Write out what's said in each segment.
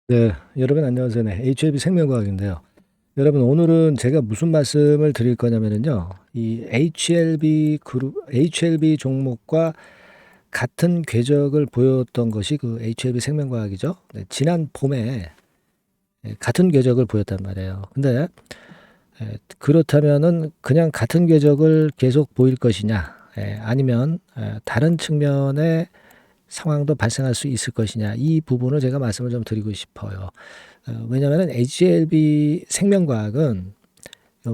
네, 여러분 안녕하세요. 네, HLB 생명과학인데요. 여러분 오늘은 제가 무슨 말씀을 드릴 거냐면요. 이 HLB 그룹, HLB 종목과 같은 궤적을 보였던 것이 그 HLB 생명과학이죠. 네, 지난 봄에 같은 궤적을 보였단 말이에요. 근데 그렇다면은 그냥 같은 궤적을 계속 보일 것이냐, 아니면 다른 측면의 상황도 발생할 수 있을 것이냐, 이 부분을 제가 말씀을 좀 드리고 싶어요. 왜냐하면 HLB 생명과학은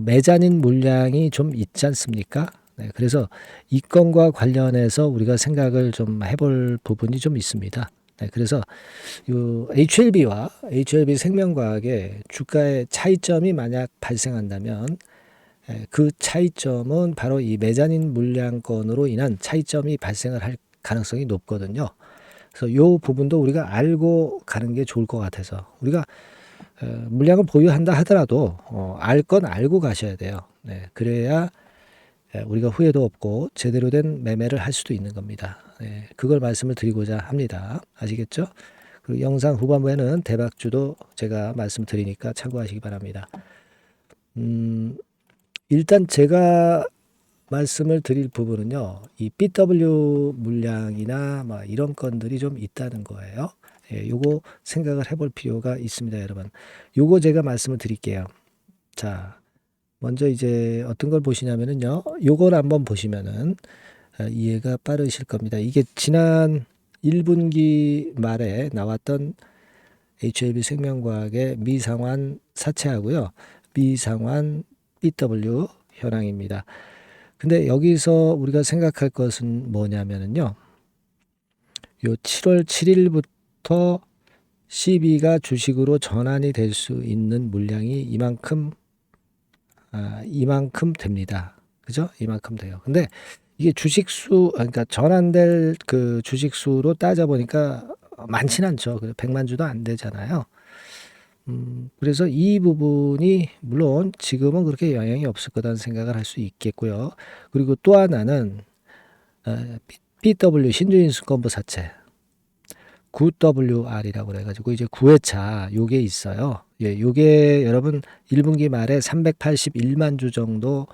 메자닌 물량이 좀 있지 않습니까? 네, 그래서 이 건과 관련해서 우리가 생각을 좀 해볼 부분이 좀 있습니다. 네, 그래서 요 HLB와 HLB 생명과학의 주가의 차이점이 만약 발생한다면 그 차이점은 바로 이 메자닌 물량권으로 인한 차이점이 발생을 할 가능성이 높거든요. 그래서 이 부분도 우리가 알고 가는 게 좋을 것 같아서 우리가 물량을 보유한다 하더라도 알 건 알고 가셔야 돼요. 네, 그래야 우리가 후회도 없고 제대로 된 매매를 할 수도 있는 겁니다. 네, 그걸 말씀을 드리고자 합니다. 아시겠죠? 그리고 영상 후반부에는 대박주도 제가 말씀드리니까 참고하시기 바랍니다. 일단 제가 말씀을 드릴 부분은요, 이 BW 물량이나 뭐 이런 건들이 좀 있다는 거예요. 예, 요거 생각을 해볼 필요가 있습니다, 여러분. 요거 제가 말씀을 드릴게요. 자, 먼저 이제 어떤 걸 보시냐면은요, 요걸 한번 보시면은 이해가 빠르실 겁니다. 이게 지난 1분기 말에 나왔던 HLB 생명과학의 미상환 사채하고요, 미상환 BW 현황입니다. 근데 여기서 우리가 생각할 것은 뭐냐면은요. 요 7월 7일부터 CB가 주식으로 전환이 될 수 있는 물량이 이만큼 됩니다. 그죠? 이만큼 돼요. 근데 이게 주식수, 그러니까 전환될 그 주식수로 따져보니까 많진 않죠. 100만 주도 안 되잖아요. 그래서 이 부분이 물론 지금은 그렇게 영향이 없을 거라는 생각을 할 수 있겠고요. 그리고 또 하나는 BW 신주인수권부사채 9WR이라고 그래가지고 이제 9회차 요게 있어요. 예, 요게 여러분 1분기 말에 381만 주 정도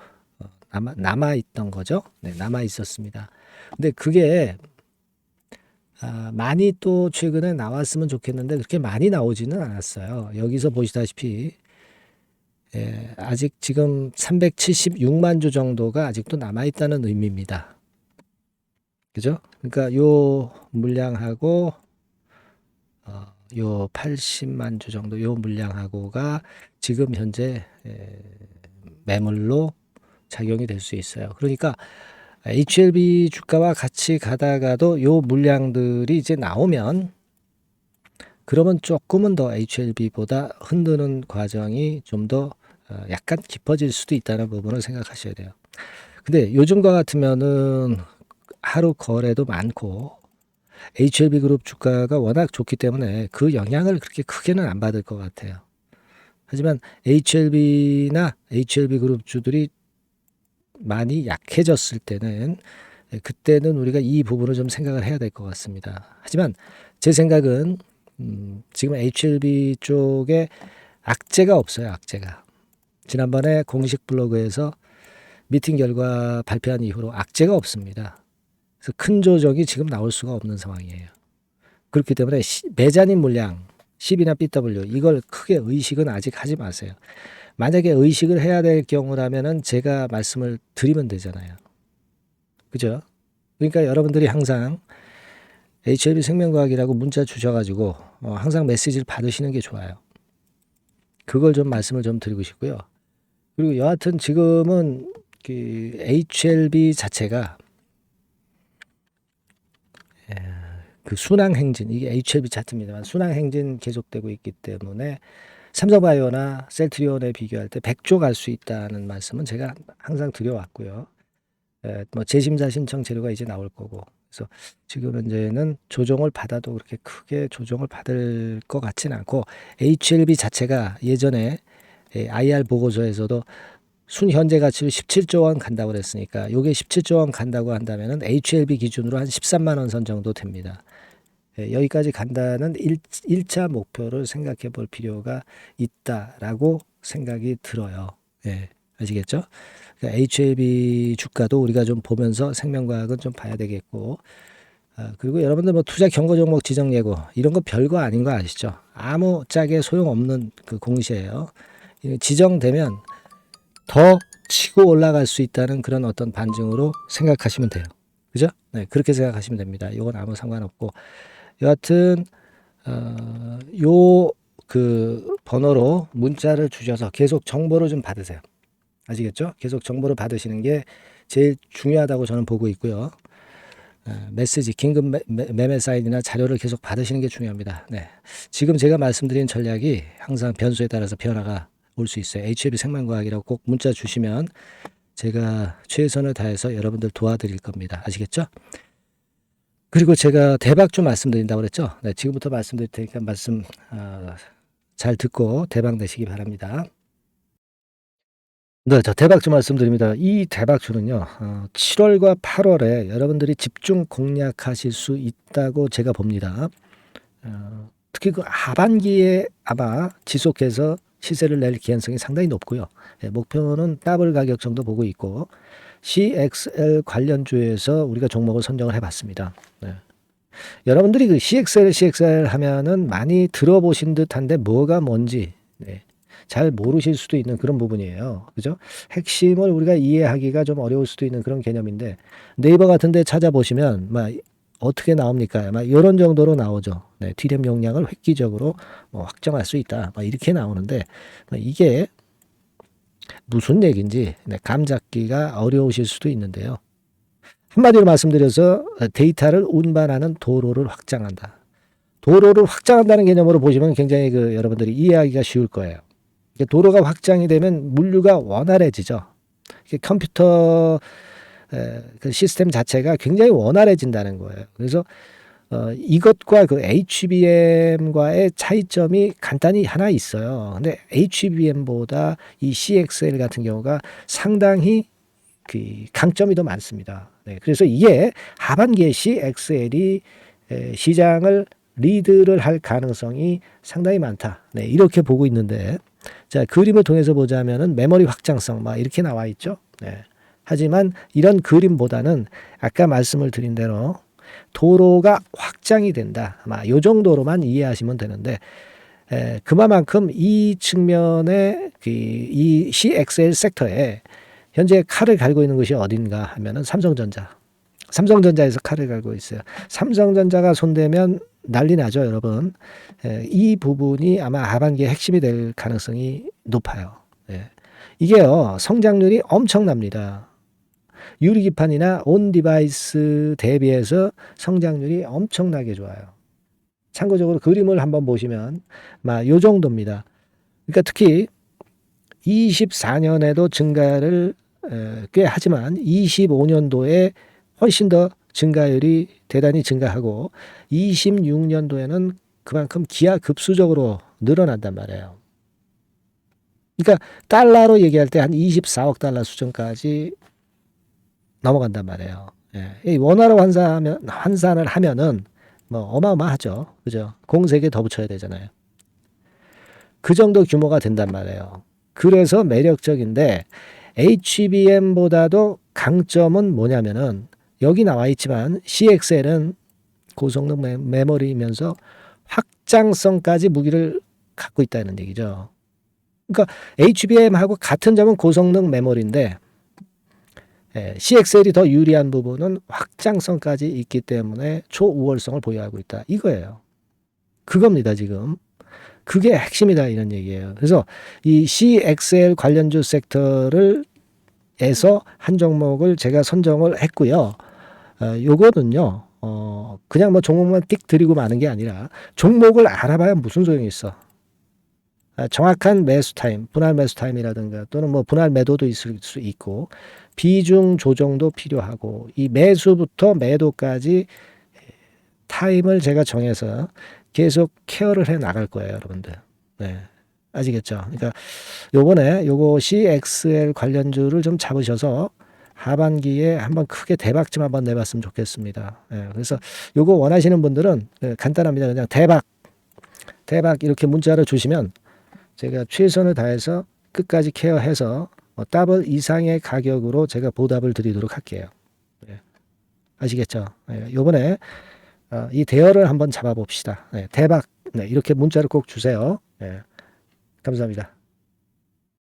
남아 있던 거죠. 네, 남아 있었습니다. 근데 그게 많이 또 최근에 나왔으면 좋겠는데 그렇게 많이 나오지는 않았어요. 여기서 보시다시피 아직 지금 376만 주 정도가 아직도 남아 있다는 의미입니다. 그죠? 그러니까 요 물량하고 요 80만 주 정도 요 물량하고가 지금 현재 매물로 작용이 될 수 있어요. 그러니까 HLB 주가와 같이 가다가도 요 물량들이 이제 나오면 그러면 조금은 더 HLB보다 흔드는 과정이 좀 더 약간 깊어질 수도 있다는 부분을 생각하셔야 돼요. 근데 요즘과 같으면은 하루 거래도 많고 HLB 그룹 주가가 워낙 좋기 때문에 그 영향을 그렇게 크게는 안 받을 것 같아요. 하지만 HLB나 HLB 그룹 주들이 많이 약해졌을 때는 그때는 우리가 이 부분을 좀 생각을 해야 될 것 같습니다. 하지만 제 생각은 지금 HLB 쪽에 악재가 없어요. 악재가. 지난번에 공식 블로그에서 미팅 결과 발표한 이후로 악재가 없습니다. 그래서 큰 조정이 지금 나올 수가 없는 상황이에요. 그렇기 때문에 매자닌 물량 10이나 BW 이걸 크게 의식은 아직 하지 마세요. 만약에 의식을 해야 될 경우라면은 제가 말씀을 드리면 되잖아요. 그죠? 그러니까 여러분들이 항상 HLB 생명과학이라고 문자 주셔가지고 항상 메시지를 받으시는 게 좋아요. 그걸 좀 말씀을 좀 드리고 싶고요. 그리고 여하튼 지금은 그 HLB 자체가 그 순항 행진, 이게 HLB 차트입니다만 순항 행진 계속되고 있기 때문에 삼성바이오나 셀트리온에 비교할 때 100조 갈 수 있다는 말씀은 제가 항상 드려왔고요. 뭐 재심사 신청 재료가 이제 나올 거고, 그래서 지금 현재는 조정을 받아도 그렇게 크게 조정을 받을 것 같지는 않고 HLB 자체가 예전에 IR 보고서에서도 순현재 가치로 17조 원 간다고 그랬으니까 요게 17조 원 간다고 한다면은 HLB 기준으로 한 13만 원 선 정도 됩니다. 여기까지 간다는 1차 목표를 생각해 볼 필요가 있다라고 생각이 들어요. 예, 아시겠죠? 그러니까 HLB 주가도 우리가 좀 보면서 생명과학은 좀 봐야 되겠고, 그리고 여러분들 뭐 투자 경고 종목 지정 예고 이런 거 별거 아닌 거 아시죠? 아무 짝에 소용없는 그 공시예요. 지정되면 더 치고 올라갈 수 있다는 그런 어떤 반증으로 생각하시면 돼요. 그죠? 네, 그렇게 생각하시면 됩니다. 이건 아무 상관없고, 여하튼 요 그 번호로 문자를 주셔서 계속 정보를 좀 받으세요. 아시겠죠? 계속 정보를 받으시는 게 제일 중요하다고 저는 보고 있고요. 메시지, 긴급 매매 사인이나 자료를 계속 받으시는 게 중요합니다. 네. 지금 제가 말씀드린 전략이 항상 변수에 따라서 변화가 올 수 있어요. HLB 생명과학이라고 꼭 문자 주시면 제가 최선을 다해서 여러분들 도와드릴 겁니다. 아시겠죠? 그리고 제가 대박주 말씀드린다고 그랬죠? 네, 지금부터 말씀드릴 테니까 말씀 잘 듣고 대박 내시기 바랍니다. 네, 저 대박주 말씀드립니다. 이 대박주는요, 7월과 8월에 여러분들이 집중 공략하실 수 있다고 제가 봅니다. 특히 그 하반기에 아마 지속해서 시세를 낼 개연성이 상당히 높고요. 목표는 더블 가격 정도 보고 있고, CXL 관련주에서 우리가 종목을 선정을 해봤습니다. 네. 여러분들이 그 CXL 하면은 많이 들어보신 듯한데 뭐가 뭔지 잘 모르실 수도 있는 그런 부분이에요. 그죠? 핵심을 우리가 이해하기가 좀 어려울 수도 있는 그런 개념인데, 네이버 같은 데 찾아보시면 막 어떻게 나옵니까? 막 이런 정도로 나오죠. 네, D램 용량을 획기적으로 뭐 확정할 수 있다. 막 이렇게 나오는데, 이게 무슨 얘기인지 감 잡기가 어려우실 수도 있는데요. 한마디로 말씀드려서 데이터를 운반하는 도로를 확장한다. 도로를 확장한다는 개념으로 보시면 굉장히 그 여러분들이 이해하기가 쉬울 거예요. 도로가 확장이 되면 물류가 원활해지죠. 컴퓨터 그 시스템 자체가 굉장히 원활해진다는 거예요. 그래서 이것과 그 HBM과의 차이점이 간단히 하나 있어요. 근데 HBM보다 이 CXL 같은 경우가 상당히 그 강점이 더 많습니다. 네, 그래서 이게 하반기에 CXL이 시장을 리드를 할 가능성이 상당히 많다. 네, 이렇게 보고 있는데, 자, 그림을 통해서 보자면은 메모리 확장성 막 이렇게 나와 있죠. 네. 하지만 이런 그림보다는 아까 말씀을 드린 대로 도로가 확장이 된다. 아마 요 정도로만 이해하시면 되는데, 그만큼 이 측면에 이 CXL 섹터에 현재 칼을 갈고 있는 것이 어딘가 하면은 삼성전자에서 칼을 갈고 있어요. 삼성전자가 손대면 난리 나죠, 여러분. 이 부분이 아마 하반기에 핵심이 될 가능성이 높아요. 이게요, 성장률이 엄청납니다. 유리기판이나 온 디바이스 대비해서 성장률이 엄청나게 좋아요. 참고적으로 그림을 한번 보시면 요 정도입니다. 그러니까 특히 24년에도 증가를 꽤 하지만 25년도에 훨씬 더 증가율이 대단히 증가하고 26년도에는 그만큼 기하급수적으로 늘어난단 말이에요. 그러니까 달러로 얘기할 때 한 24억 달러 수준까지 넘어간단 말이에요. 이 원화로 환산을 하면은 뭐 어마어마하죠. 그죠? 공세계 더 붙여야 되잖아요. 그 정도 규모가 된단 말이에요. 그래서 매력적인데 HBM보다도 강점은 뭐냐면은 여기 나와 있지만 CXL은 고성능 메모리이면서 확장성까지 무기를 갖고 있다는 얘기죠. 그러니까 HBM하고 같은 점은 고성능 메모리인데 CXL이 더 유리한 부분은 확장성까지 있기 때문에 초우월성을 보유하고 있다. 이거예요. 그겁니다, 지금. 그게 핵심이다 이런 얘기예요. 그래서 이 CXL 관련주 섹터를 에서 한 종목을 제가 선정을 했고요. 요거는요, 그냥 뭐 종목만 띡 드리고 마는 게 아니라 종목을 알아봐야 무슨 소용이 있어. 정확한 매수 타임, 분할 매수 타임이라든가 또는 뭐 분할 매도도 있을 수 있고 비중 조정도 필요하고 이 매수부터 매도까지 타임을 제가 정해서 계속 케어를 해 나갈 거예요, 여러분들. 네. 아시겠죠? 그러니까 요번에 요거 CXL 관련주를 좀 잡으셔서 하반기에 한번 크게 대박 좀 한번 내봤으면 좋겠습니다. 예, 그래서 요거 원하시는 분들은 간단합니다. 그냥 대박 이렇게 문자를 주시면 제가 최선을 다해서 끝까지 케어해서 더블 이상의 가격으로 제가 보답을 드리도록 할게요. 예, 아시겠죠? 예, 요번에 이 대여를 한번 잡아봅시다. 예, 대박. 네, 이렇게 문자를 꼭 주세요. 예, 감사합니다.